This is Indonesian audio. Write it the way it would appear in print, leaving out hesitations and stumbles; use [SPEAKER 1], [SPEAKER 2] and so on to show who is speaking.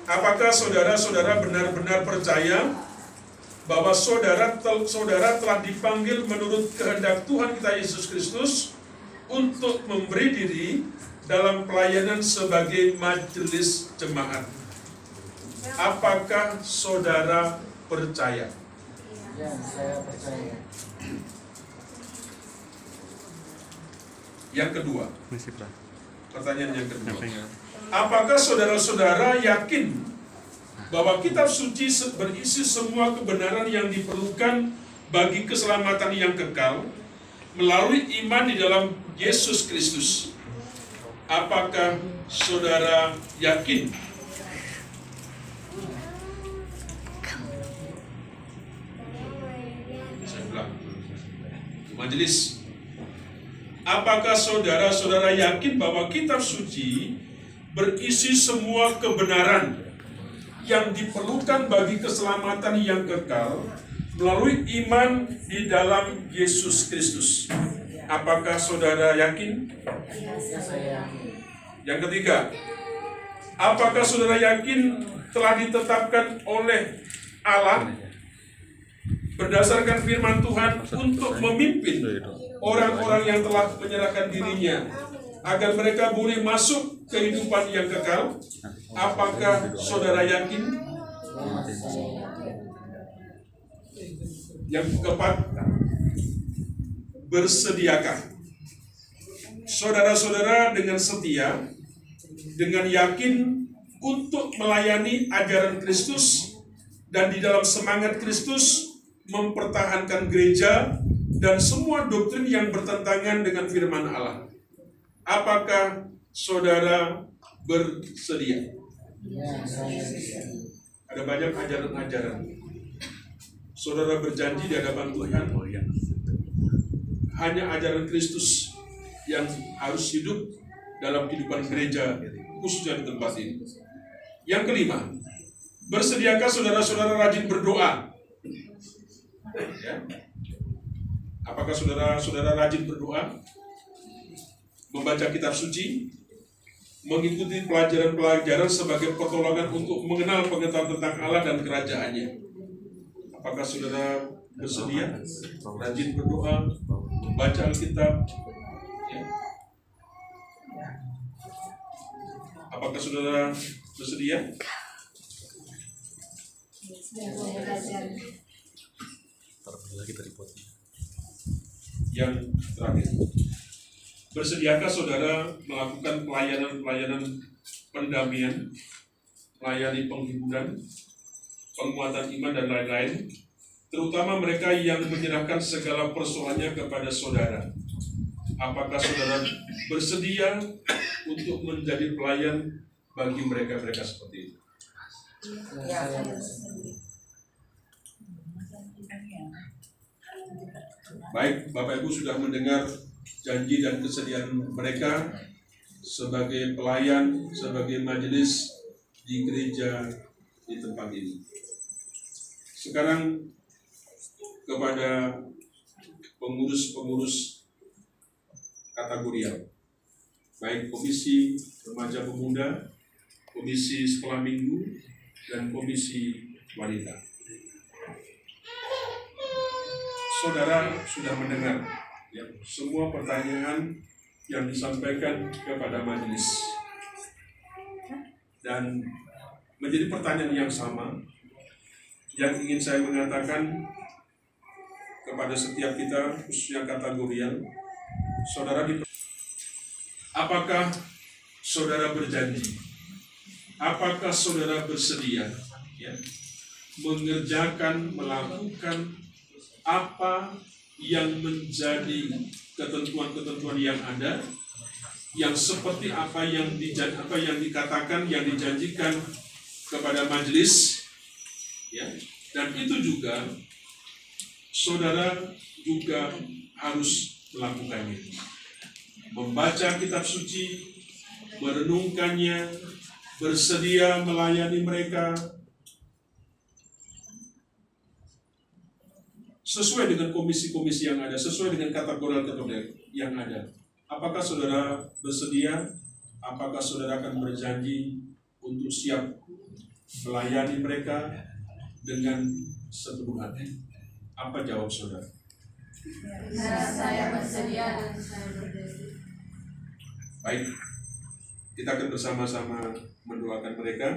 [SPEAKER 1] Apakah saudara-saudara benar-benar percaya bahwa saudara telah dipanggil menurut kehendak Tuhan kita Yesus Kristus untuk memberi diri dalam pelayanan sebagai majelis jemaat? Apakah saudara percaya?
[SPEAKER 2] Ya, saya percaya.
[SPEAKER 1] Yang kedua, pertanyaan yang kedua, apakah saudara-saudara yakin bahwa kitab suci berisi semua kebenaran yang diperlukan bagi keselamatan yang kekal melalui iman di dalam Yesus Kristus? Apakah saudara yakin? Saya ulang, majelis. Apakah saudara-saudara yakin bahwa kitab suci berisi semua kebenaran yang diperlukan bagi keselamatan yang kekal melalui iman di dalam Yesus Kristus? Apakah saudara yakin?
[SPEAKER 2] Ya, saya yakin.
[SPEAKER 1] Yang ketiga, apakah saudara yakin telah ditetapkan oleh Allah berdasarkan firman Tuhan untuk memimpin orang-orang yang telah menyerahkan dirinya agar mereka boleh masuk kehidupan yang kekal? Apakah saudara yakin? Yang keempat, bersediakah saudara-saudara dengan setia, dengan yakin untuk melayani ajaran Kristus dan di dalam semangat Kristus mempertahankan gereja dan semua doktrin yang bertentangan dengan firman Allah? Apakah saudara bersedia?
[SPEAKER 2] Ya, saya bersedia.
[SPEAKER 1] Ada banyak ajaran-ajaran. Saudara berjanji di hadapan Tuhan, hanya ajaran Kristus yang harus hidup dalam kehidupan gereja, khususnya di tempat ini. Yang kelima, bersediakah saudara-saudara rajin berdoa? Ya. Apakah saudara-saudara rajin berdoa? Membaca kitab suci, mengikuti pelajaran-pelajaran sebagai pertolongan untuk mengenal pengetahuan tentang Allah dan kerajaannya? Apakah saudara bersedia rajin berdoa, membaca Alkitab? Ya. Apakah saudara bersedia? Yang terakhir, bersediakah saudara melakukan pelayanan-pelayanan pendamaian, melayani penghiburan, penguatan iman dan lain-lain, terutama mereka yang menyerahkan segala persoalannya kepada saudara? Apakah saudara bersedia untuk menjadi pelayan bagi mereka-mereka seperti itu?
[SPEAKER 2] Ya, saya bersedia.
[SPEAKER 1] Baik, Bapak Ibu sudah mendengar janji dan kesediaan mereka sebagai pelayan, sebagai majelis di gereja di tempat ini. Sekarang kepada pengurus-pengurus kategorial, baik komisi remaja pemuda, komisi sekolah minggu, dan komisi wanita. Saudara sudah mendengar ya, semua pertanyaan yang disampaikan kepada majelis, dan menjadi pertanyaan yang sama yang ingin saya mengatakan kepada setiap kita, khususnya kategorial. Saudara, apakah saudara berjanji? Apakah saudara bersedia ya, mengerjakan, melakukan apa yang menjadi ketentuan-ketentuan yang ada, yang seperti apa yang dikatakan, yang dijanjikan kepada majelis, ya, dan itu juga saudara juga harus melakukannya. Membaca kitab suci, merenungkannya, bersedia melayani mereka sesuai dengan komisi-komisi yang ada, sesuai dengan kategori yang ada. Apakah saudara bersedia? Apakah saudara akan berjanji untuk siap melayani mereka dengan sepenuh hati. Apa jawab saudara?
[SPEAKER 3] Saya bersedia dan saya berdiri.
[SPEAKER 1] Baik, kita akan bersama-sama mendoakan mereka.